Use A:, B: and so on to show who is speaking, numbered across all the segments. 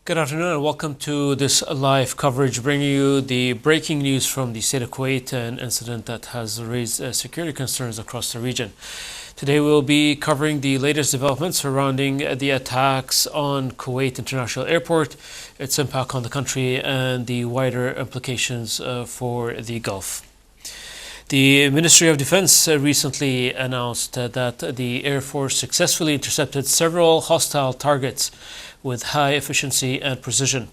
A: Good afternoon and welcome to this live coverage bringing you the breaking news from the state of Kuwait, an incident that has raised security concerns across the region. Today we'll be covering the latest developments surrounding the attacks on Kuwait International Airport, its impact on the country and the wider implications for the Gulf. The Ministry of Defense recently announced that the Air Force successfully intercepted several hostile targets with high efficiency and precision.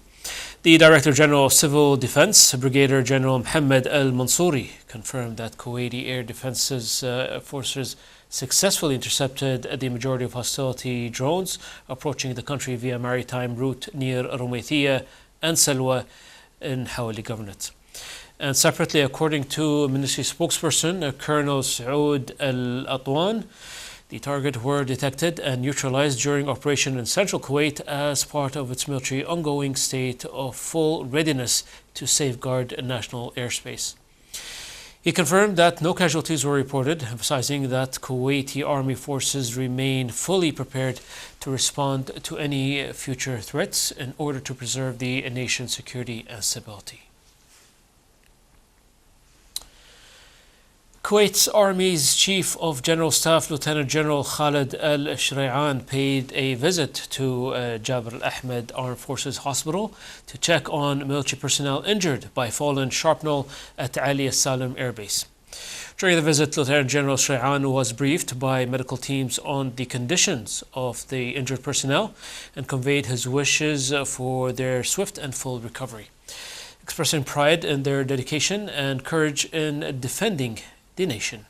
A: The Director General of Civil Defense, Brigadier General Mohammed Al Mansouri, confirmed that Kuwaiti Air Defense's forces successfully intercepted the majority of hostility drones approaching the country via maritime route near Rumaithia and Salwa in Hawali Governorate. And separately, according to Ministry spokesperson Colonel Saoud Al Atwan, the target were detected and neutralized during operation in central Kuwait as part of its military ongoing state of full readiness to safeguard national airspace. He confirmed that no casualties were reported, emphasizing that Kuwaiti Army forces remain fully prepared to respond to any future threats in order to preserve the nation's security and stability. Kuwait's Army's Chief of General Staff, Lieutenant General Khalid Al Shraian, paid a visit to Jabr Al Ahmed Armed Forces Hospital to check on military personnel injured by fallen shrapnel at Ali Al Salim Air Base. During the visit, Lieutenant General Shraian was briefed by medical teams on the conditions of the injured personnel and conveyed his wishes for their swift and full recovery, expressing pride in their dedication and courage in defending the nation.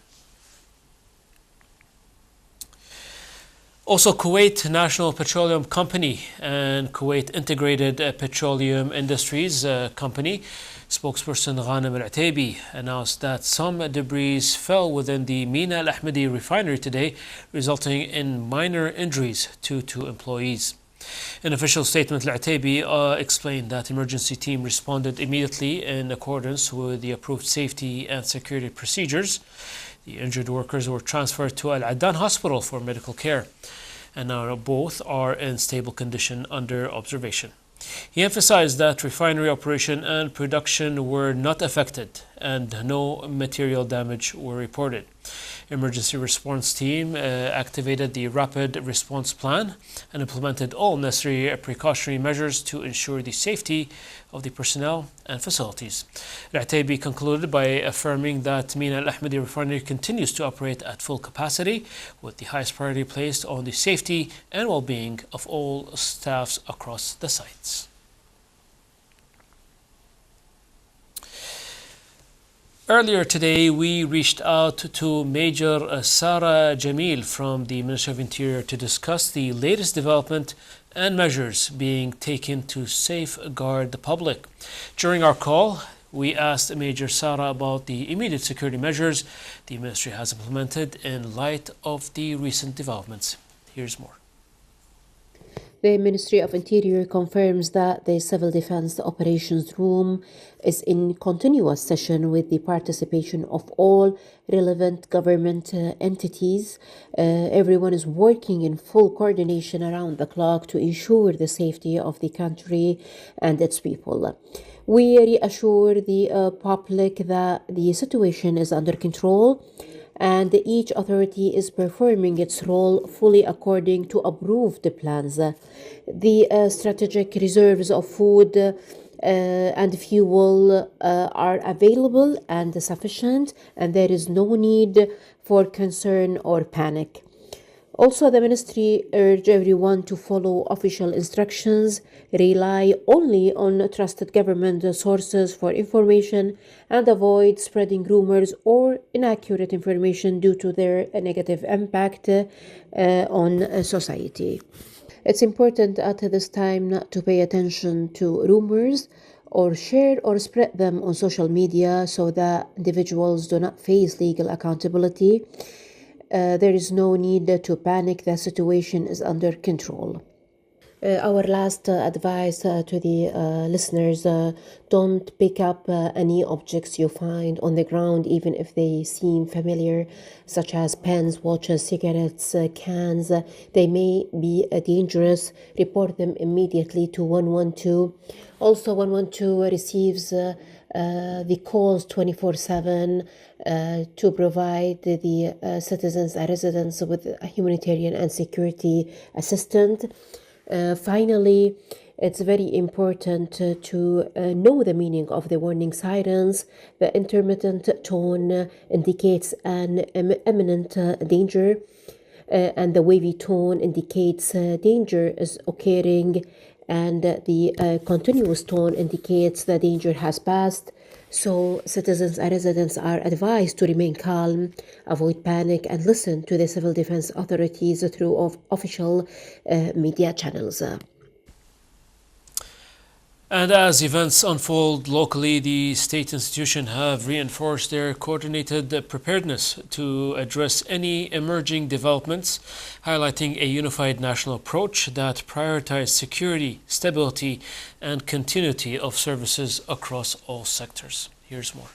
A: Also, Kuwait National Petroleum Company and Kuwait Integrated Petroleum Industries Company spokesperson Ghanem Al-Ataibi announced that some debris fell within the Mina Al-Ahmadi refinery today, resulting in minor injuries to two employees. In an official statement, Al-Ataibi explained that emergency team responded immediately in accordance with the approved safety and security procedures. The injured workers were transferred to Al Adan Hospital for medical care, and now both are in stable condition under observation. He emphasized that refinery operation and production were not affected and no material damage were reported. Emergency response team activated the rapid response plan and implemented all necessary precautionary measures to ensure the safety of the personnel and facilities. Al-Ataibi concluded by affirming that Mina Al-Ahmadi refinery continues to operate at full capacity, with the highest priority placed on the safety and well-being of all staffs across the sites. Earlier today, we reached out to Major Sara Jamil from the Ministry of Interior to discuss the latest development and measures being taken to safeguard the public. During our call, we asked Major Sara about the immediate security measures the Ministry has implemented in light of the recent developments. Here's more.
B: The Ministry of Interior confirms that the Civil Defense Operations Room is in continuous session with the participation of all relevant government entities. Everyone is working in full coordination around the clock to ensure the safety of the country and its people. We reassure the public that the situation is under control and each authority is performing its role fully according to approved plans. The strategic reserves of food and fuel are available and sufficient, and there is no need for concern or panic. Also, the ministry urged everyone to follow official instructions, rely only on trusted government sources for information, and avoid spreading rumors or inaccurate information due to their negative impact on society. It's important at this time not to pay attention to rumors or share or spread them on social media so that individuals do not face legal accountability. There is no need to panic. The situation is under control. Our last advice to the listeners, don't pick up any objects you find on the ground, even if they seem familiar, such as pens, watches, cigarettes, cans. They may be dangerous. Report them immediately to 112. Also, 112 receives the calls 24/7 to provide the citizens and residents with humanitarian and security assistance. Finally, it's very important to know the meaning of the warning sirens. The intermittent tone indicates an imminent danger, and the wavy tone indicates danger is occurring, and the continuous tone indicates the danger has passed. So citizens and residents are advised to remain calm, avoid panic, and listen to the civil defense authorities through official media channels.
A: And as events unfold locally, the state institutions have reinforced their coordinated preparedness to address any emerging developments, highlighting a unified national approach that prioritizes security, stability, and continuity of services across all sectors. Here's more.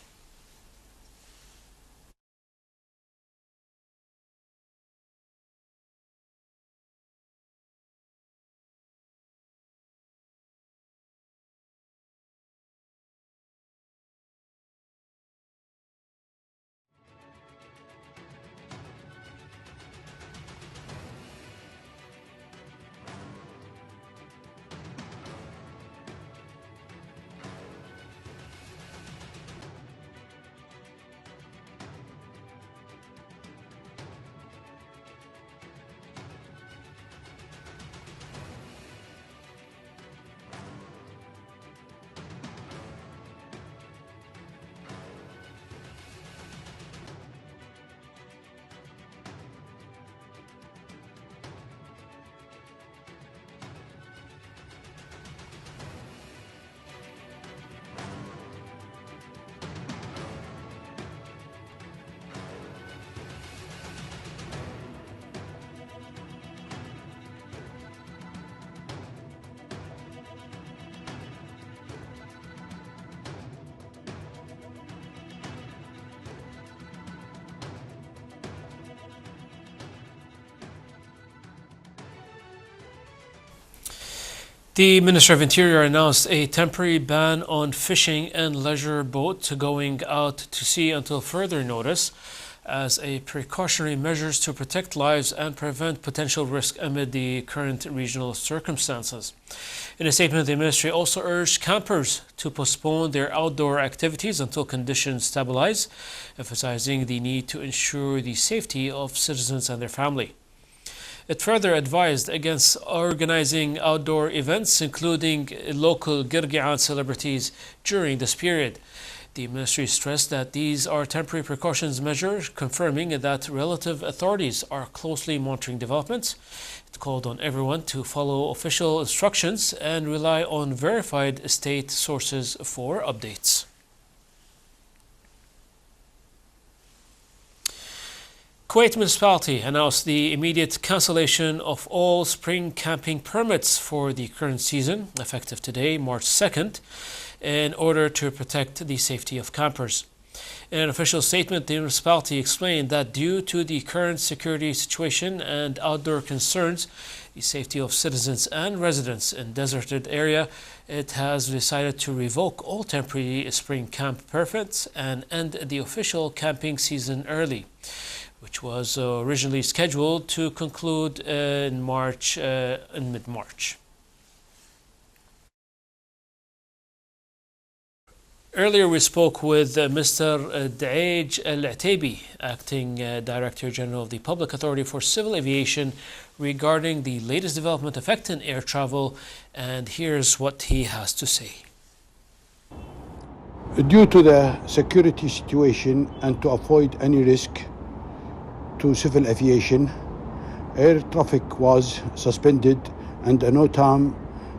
A: The Minister of Interior announced a temporary ban on fishing and leisure boats going out to sea until further notice, as a precautionary measures to protect lives and prevent potential risk amid the current regional circumstances. In a statement, the ministry also urged campers to postpone their outdoor activities until conditions stabilize, emphasizing the need to ensure the safety of citizens and their family. It further advised against organizing outdoor events, including local Girgi'an celebrities, during this period. The ministry stressed that these are temporary precautions measures, confirming that relative authorities are closely monitoring developments. It called on everyone to follow official instructions and rely on verified state sources for updates. Kuwait Municipality announced the immediate cancellation of all spring camping permits for the current season, effective today, March 2nd, in order to protect the safety of campers. In an official statement, the municipality explained that due to the current security situation and outdoor concerns, the safety of citizens and residents in deserted area, it has decided to revoke all temporary spring camp permits and end the official camping season early, which was originally scheduled to conclude in mid-March. Earlier we spoke with Mr. Daej Al-Ataibi, Acting Director General of the Public Authority for Civil Aviation, regarding the latest development affecting air travel, and here's what he has to say.
C: Due to the security situation and to avoid any risk to civil aviation, air traffic was suspended and a no-time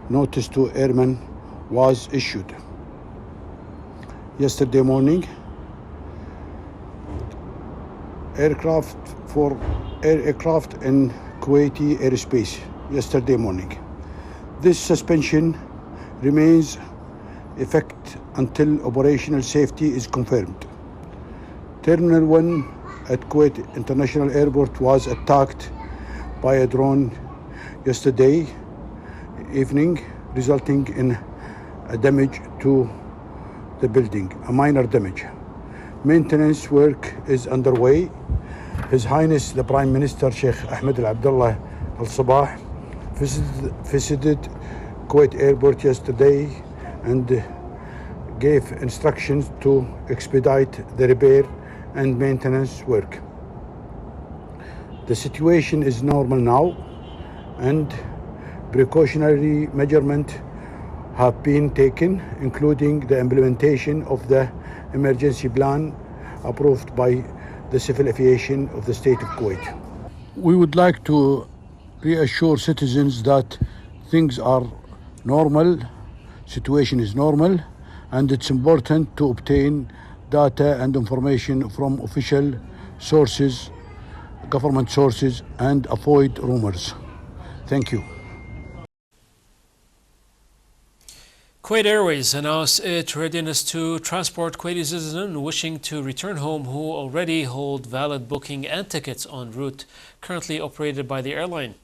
C: notice to airmen was issued. Yesterday morning, aircraft in Kuwaiti airspace, yesterday morning. This suspension remains effect until operational safety is confirmed. Terminal 1 at Kuwait International Airport was attacked by a drone yesterday evening, resulting in a damage to the building, a minor damage. Maintenance work is underway. His Highness the Prime Minister Sheikh Ahmed Al Abdullah Al Sabah visited Kuwait Airport yesterday and gave instructions to expedite the repair and maintenance work. The situation is normal now, and precautionary measures have been taken, including the implementation of the emergency plan approved by the Civil Aviation of the State of Kuwait. We would like to reassure citizens that things are normal, situation is normal, and it's important to obtain data and information from official sources, government sources, and avoid rumors. Thank you.
A: Kuwait Airways announced its readiness to transport Kuwaiti citizens wishing to return home who already hold valid booking and tickets on route currently operated by the airline.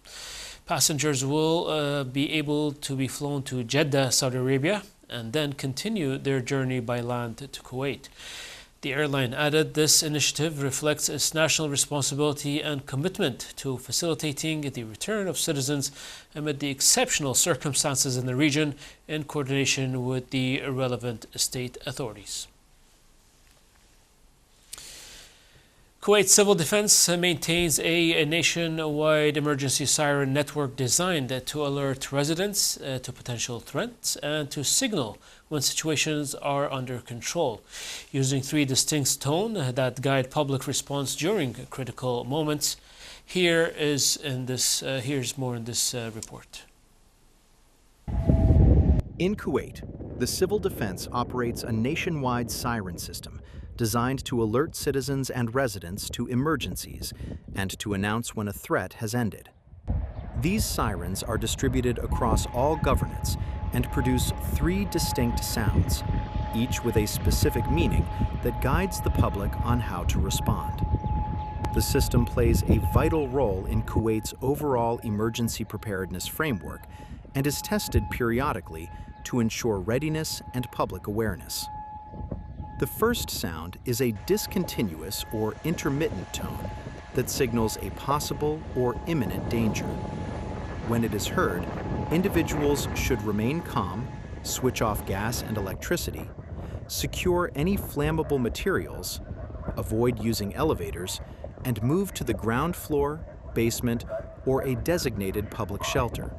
A: Passengers will be able to be flown to Jeddah, Saudi Arabia, and then continue their journey by land to Kuwait. The airline added this initiative reflects its national responsibility and commitment to facilitating the return of citizens amid the exceptional circumstances in the region in coordination with the relevant state authorities. Kuwait Civil Defense maintains a nationwide emergency siren network designed to alert residents to potential threats and to signal when situations are under control, using 3 distinct tones that guide public response during critical moments. Here's more in this report.
D: In Kuwait, the Civil Defense operates a nationwide siren system designed to alert citizens and residents to emergencies and to announce when a threat has ended. These sirens are distributed across all governorates and produce 3 distinct sounds, each with a specific meaning that guides the public on how to respond. The system plays a vital role in Kuwait's overall emergency preparedness framework and is tested periodically to ensure readiness and public awareness. The first sound is a discontinuous or intermittent tone that signals a possible or imminent danger. When it is heard, individuals should remain calm, switch off gas and electricity, secure any flammable materials, avoid using elevators, and move to the ground floor, basement, or a designated public shelter.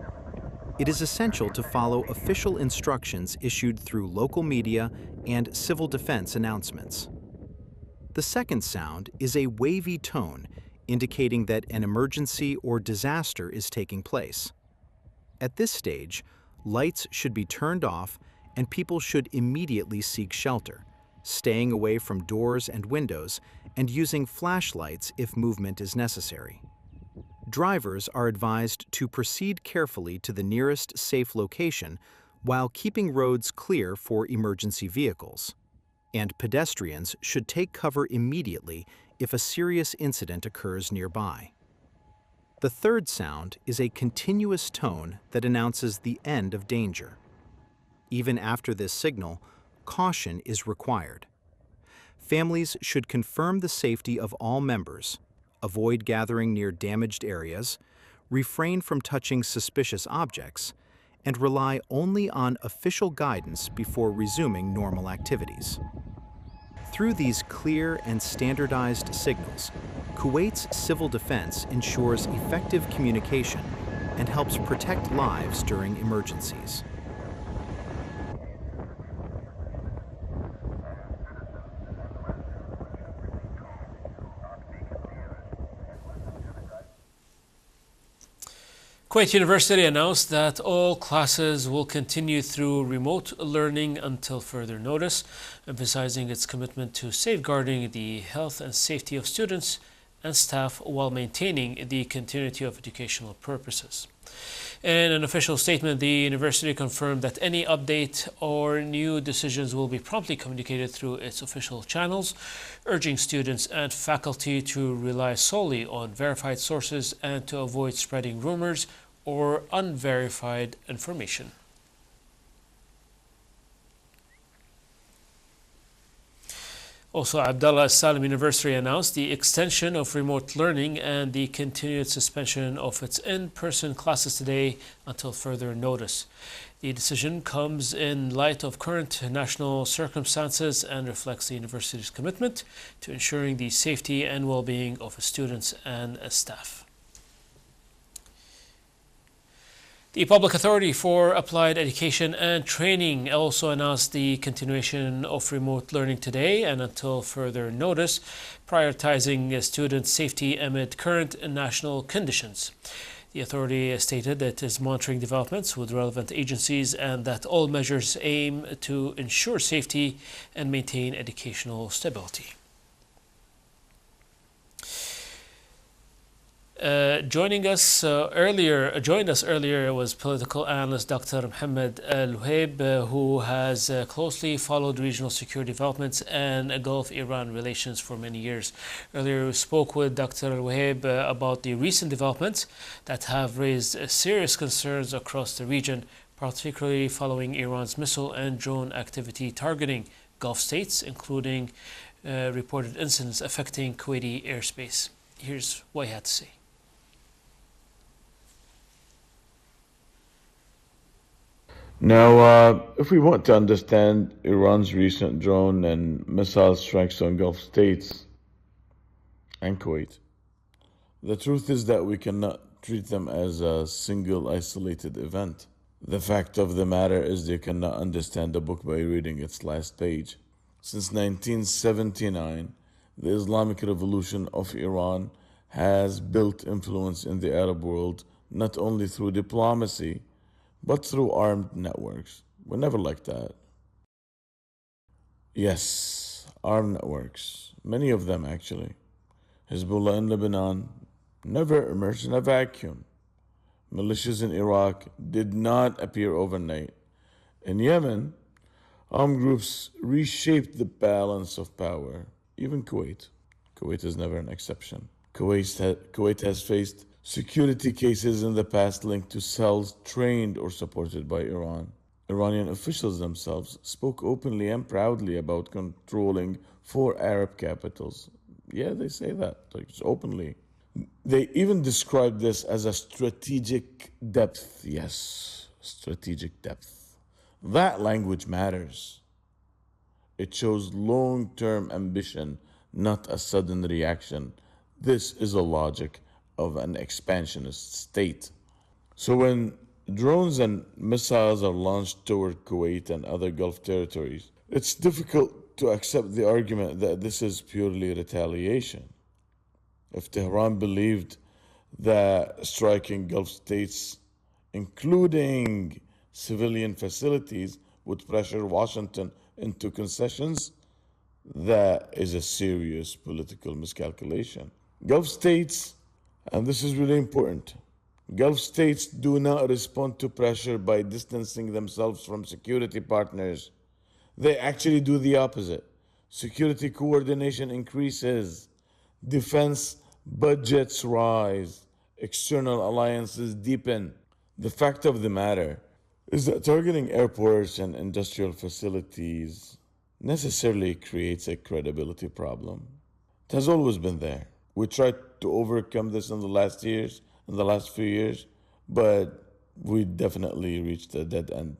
D: It is essential to follow official instructions issued through local media and civil defense announcements. The second sound is a wavy tone indicating that an emergency or disaster is taking place. At this stage, lights should be turned off and people should immediately seek shelter, staying away from doors and windows and using flashlights if movement is necessary. Drivers are advised to proceed carefully to the nearest safe location while keeping roads clear for emergency vehicles. And pedestrians should take cover immediately if a serious incident occurs nearby. The third sound is a continuous tone that announces the end of danger. Even after this signal, caution is required. Families should confirm the safety of all members, avoid gathering near damaged areas, refrain from touching suspicious objects, and rely only on official guidance before resuming normal activities. Through these clear and standardized signals, Kuwait's civil defense ensures effective communication and helps protect lives during emergencies.
A: Kuwait University announced that all classes will continue through remote learning until further notice, emphasizing its commitment to safeguarding the health and safety of students and staff while maintaining the continuity of educational purposes. In an official statement, the university confirmed that any update or new decisions will be promptly communicated through its official channels, urging students and faculty to rely solely on verified sources and to avoid spreading rumors or unverified information. Also, Abdullah Salim University announced the extension of remote learning and the continued suspension of its in-person classes today until further notice. The decision comes in light of current national circumstances and reflects the university's commitment to ensuring the safety and well-being of its students and staff. The Public Authority for Applied Education and Training also announced the continuation of remote learning today and until further notice, prioritizing student safety amid current national conditions. The authority stated that it is monitoring developments with relevant agencies and that all measures aim to ensure safety and maintain educational stability. Joined us earlier was political analyst Dr. Mohammed Al-Waheb, who has closely followed regional security developments and Gulf-Iran relations for many years. Earlier, we spoke with Dr. Al-Waheb about the recent developments that have raised serious concerns across the region, particularly following Iran's missile and drone activity targeting Gulf states, including reported incidents affecting Kuwaiti airspace. Here's what he had to say.
E: Now, if we want to understand Iran's recent drone and missile strikes on Gulf states and Kuwait, the truth is that we cannot treat them as a single isolated event. The fact of the matter is they cannot understand a book by reading its last page. Since 1979, the Islamic Revolution of Iran has built influence in the Arab world, not only through diplomacy, but through armed networks. We never liked that. Yes, armed networks. Many of them, actually. Hezbollah in Lebanon never emerged in a vacuum. Militias in Iraq did not appear overnight. In Yemen, armed groups reshaped the balance of power. Even Kuwait. Kuwait is never an exception. Kuwait has faced security cases in the past linked to cells trained or supported by Iran. Iranian officials themselves spoke openly and proudly about controlling 4 Arab capitals. Yeah, they say that, like, openly. They even described this as a strategic depth. Yes, strategic depth. That language matters. It shows long-term ambition, not a sudden reaction. This is a logic of an expansionist state. So when drones and missiles are launched toward Kuwait and other Gulf territories, it's difficult to accept the argument that this is purely retaliation. If Tehran believed that striking Gulf states, including civilian facilities, would pressure Washington into concessions, that is a serious political miscalculation. Gulf states, and this is really important, Gulf states do not respond to pressure by distancing themselves from security partners. They actually do the opposite. Security coordination increases, defense budgets rise, external alliances deepen. The fact of the matter is that targeting airports and industrial facilities necessarily creates a credibility problem. It has always been there. We tried to overcome this in the last few years, but we definitely reached a dead end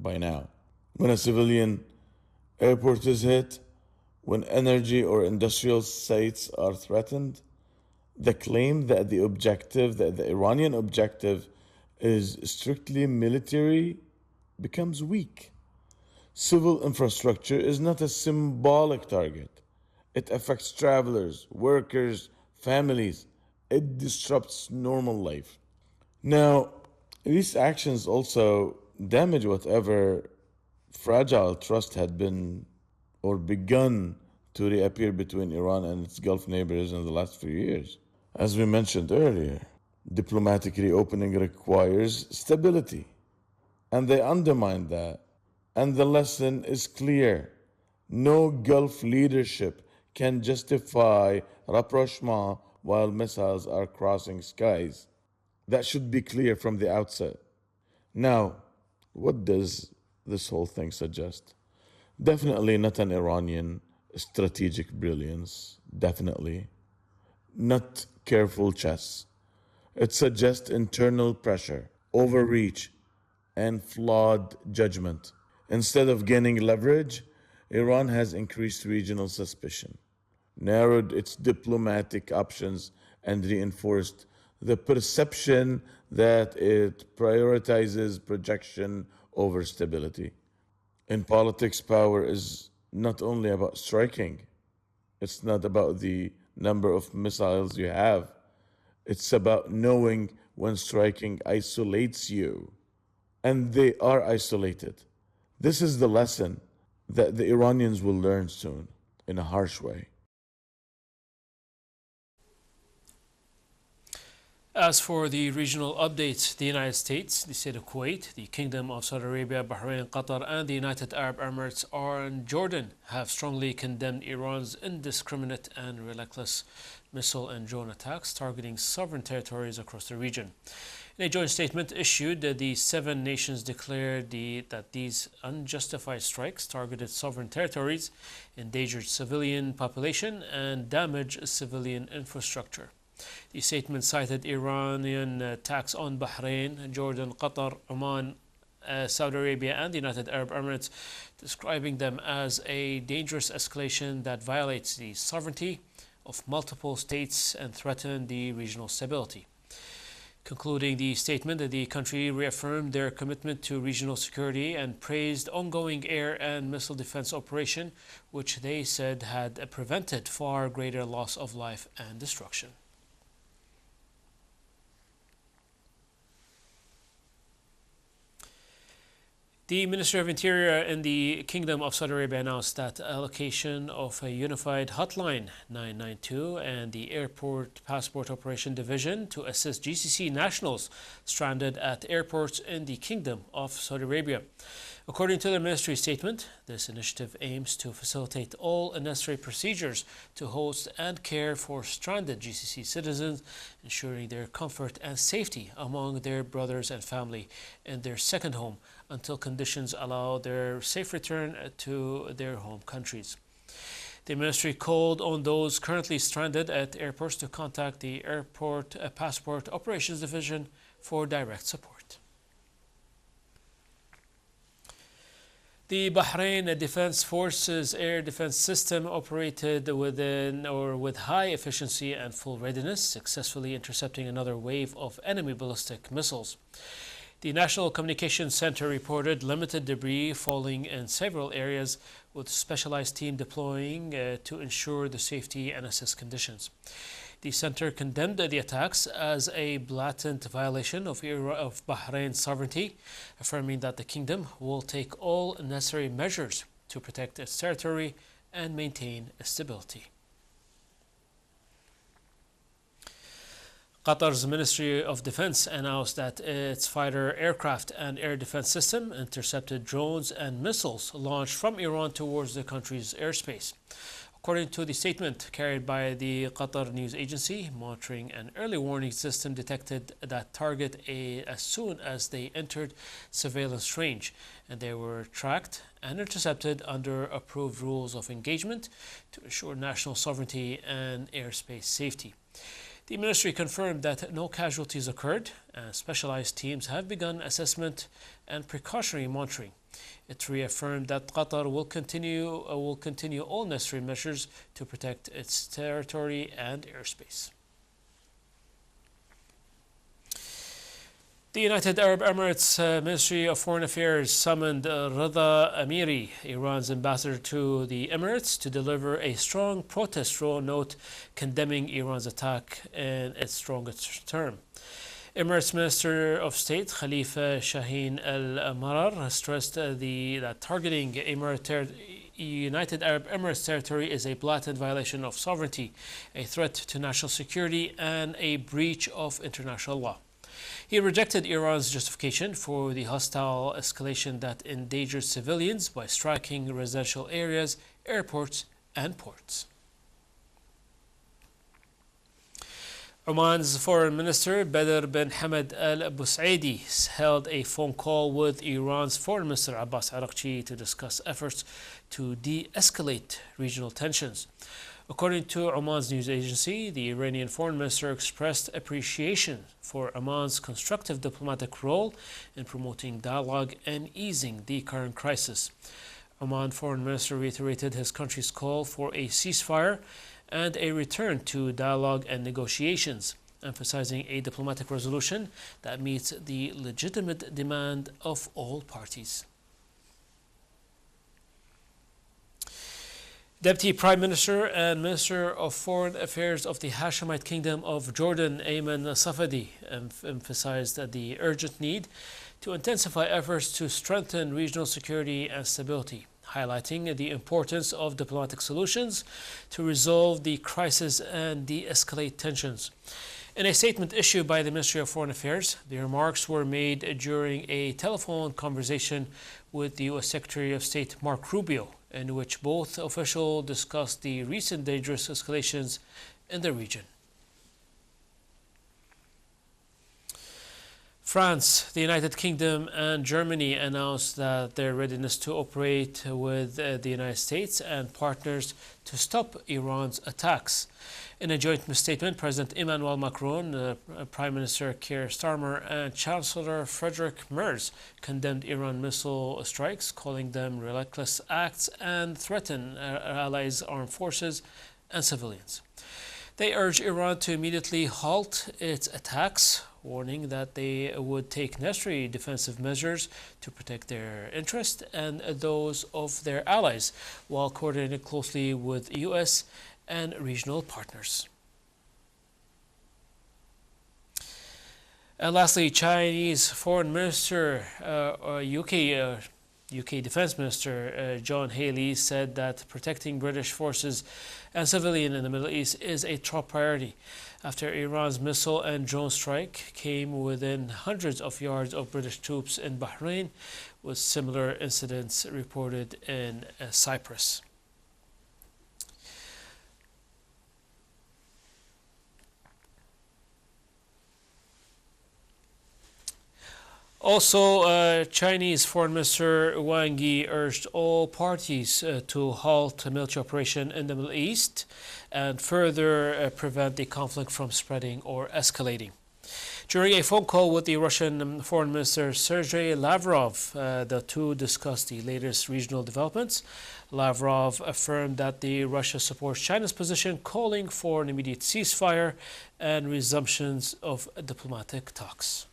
E: by now. When a civilian airport is hit, when energy or industrial sites are threatened, the claim that the Iranian objective is strictly military becomes weak. Civil infrastructure is not a symbolic target. It affects travelers, workers, families. It disrupts normal life. Now, these actions also damage whatever fragile trust had been or begun to reappear between Iran and its Gulf neighbors in the last few years. As we mentioned earlier, Diplomatic reopening requires stability, and they undermine that. And the lesson is clear. No Gulf leadership can justify rapprochement while missiles are crossing skies. That should be clear from the outset. Now, what does this whole thing suggest? Definitely not an Iranian strategic brilliance. Definitely. Not careful chess. It suggests internal pressure, overreach, and flawed judgment. Instead of gaining leverage, Iran has increased regional suspicion, narrowed its diplomatic options, and reinforced the perception that it prioritizes projection over stability. In politics, power is not only about striking, it's not about the number of missiles you have. It's about knowing when striking isolates you. And they are isolated. This is the lesson that the Iranians will learn soon in a harsh way.
A: As for the regional updates, the United States, the state of Kuwait, the Kingdom of Saudi Arabia, Bahrain, Qatar, and the United Arab Emirates and Jordan have strongly condemned Iran's indiscriminate and relentless missile and drone attacks targeting sovereign territories across the region. In a joint statement issued, the seven nations declared that these unjustified strikes targeted sovereign territories, endangered civilian population, and damaged civilian infrastructure. The statement cited Iranian attacks on Bahrain, Jordan, Qatar, Oman, Saudi Arabia, and the United Arab Emirates, describing them as a dangerous escalation that violates the sovereignty of multiple states and threaten the regional stability. Concluding the statement, the country reaffirmed their commitment to regional security and praised ongoing air and missile defense operation, which they said had prevented far greater loss of life and destruction. The Ministry of Interior in the Kingdom of Saudi Arabia announced that allocation of a unified hotline 992 and the Airport Passport Operation Division to assist GCC nationals stranded at airports in the Kingdom of Saudi Arabia. According to the ministry statement, this initiative aims to facilitate all necessary procedures to host and care for stranded GCC citizens, ensuring their comfort and safety among their brothers and family in their second home until conditions allow their safe return to their home countries. The ministry called on those currently stranded at airports to contact the Airport Passport Operations Division for direct support. The Bahrain Defense Forces air defense system operated with high efficiency and full readiness, successfully intercepting another wave of enemy ballistic missiles. The National Communications Center reported limited debris falling in several areas, with specialized team deploying to ensure the safety and assist conditions. The center condemned the attacks as a blatant violation of Bahrain's sovereignty, affirming that the kingdom will take all necessary measures to protect its territory and maintain stability. Qatar's Ministry of Defense announced that its fighter aircraft and air defense system intercepted drones and missiles launched from Iran towards the country's airspace. According to the statement carried by the Qatar news agency, monitoring and early warning system detected that target as soon as they entered surveillance range, and they were tracked and intercepted under approved rules of engagement to ensure national sovereignty and airspace safety. The ministry confirmed that no casualties occurred, and specialized teams have begun assessment and precautionary monitoring. It reaffirmed that Qatar will continue all necessary measures to protect its territory and airspace. The United Arab Emirates Ministry of Foreign Affairs summoned Rida Amiri, Iran's ambassador to the Emirates, to deliver a strong protest note condemning Iran's attack in its strongest term. Emirates Minister of State Khalifa Shaheen Al-Marar stressed that targeting United Arab Emirates territory is a blatant violation of sovereignty, a threat to national security, and a breach of international law. He rejected Iran's justification for the hostile escalation that endangers civilians by striking residential areas, airports, and ports. Oman's Foreign Minister Badr bin Hamad Al Busaidi held a phone call with Iran's Foreign Minister Abbas Araghchi to discuss efforts to de-escalate regional tensions. According to Oman's news agency, the Iranian Foreign Minister expressed appreciation for Oman's constructive diplomatic role in promoting dialogue and easing the current crisis. Oman Foreign Minister reiterated his country's call for a ceasefire and a return to dialogue and negotiations, emphasizing a diplomatic resolution that meets the legitimate demand of all parties. Deputy Prime Minister and Minister of Foreign Affairs of the Hashemite Kingdom of Jordan, Ayman Safadi, emphasized the urgent need to intensify efforts to strengthen regional security and stability, highlighting the importance of diplomatic solutions to resolve the crisis and de-escalate tensions. In a statement issued by the Ministry of Foreign Affairs, the remarks were made during a telephone conversation with the U.S. Secretary of State Marco Rubio, in which both officials discussed the recent dangerous escalations in the region. France, the United Kingdom, and Germany announced that their readiness to operate with the United States and partners to stop Iran's attacks. In a joint statement, President Emmanuel Macron, Prime Minister Keir Starmer, and Chancellor Friedrich Merz condemned Iran missile strikes, calling them reckless acts and threaten our allies' armed forces and civilians. They urge Iran to immediately halt its attacks, warning that they would take necessary defensive measures to protect their interests and those of their allies, while coordinating closely with U.S. and regional partners. And lastly, Chinese Foreign Minister, UK Defense Minister John Haley said that protecting British forces and civilians in the Middle East is a top priority after Iran's missile and drone strike came within hundreds of yards of British troops in Bahrain, with similar incidents reported in Cyprus. Also, Chinese Foreign Minister Wang Yi urged all parties to halt a military operation in the Middle East and further prevent the conflict from spreading or escalating. During a phone call with the Russian Foreign Minister Sergei Lavrov, the two discussed the latest regional developments. Lavrov affirmed that Russia supports China's position, calling for an immediate ceasefire and resumptions of diplomatic talks.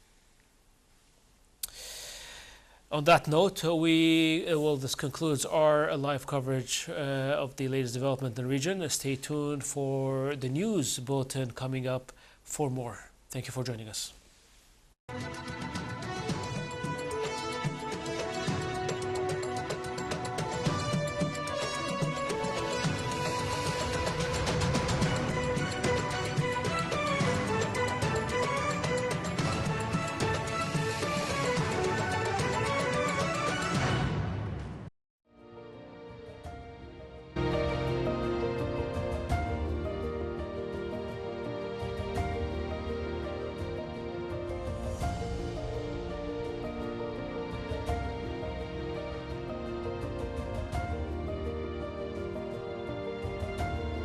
A: On that note, this concludes our live coverage of the latest development in the region. Stay tuned for the news bulletin coming up for more. Thank you for joining us.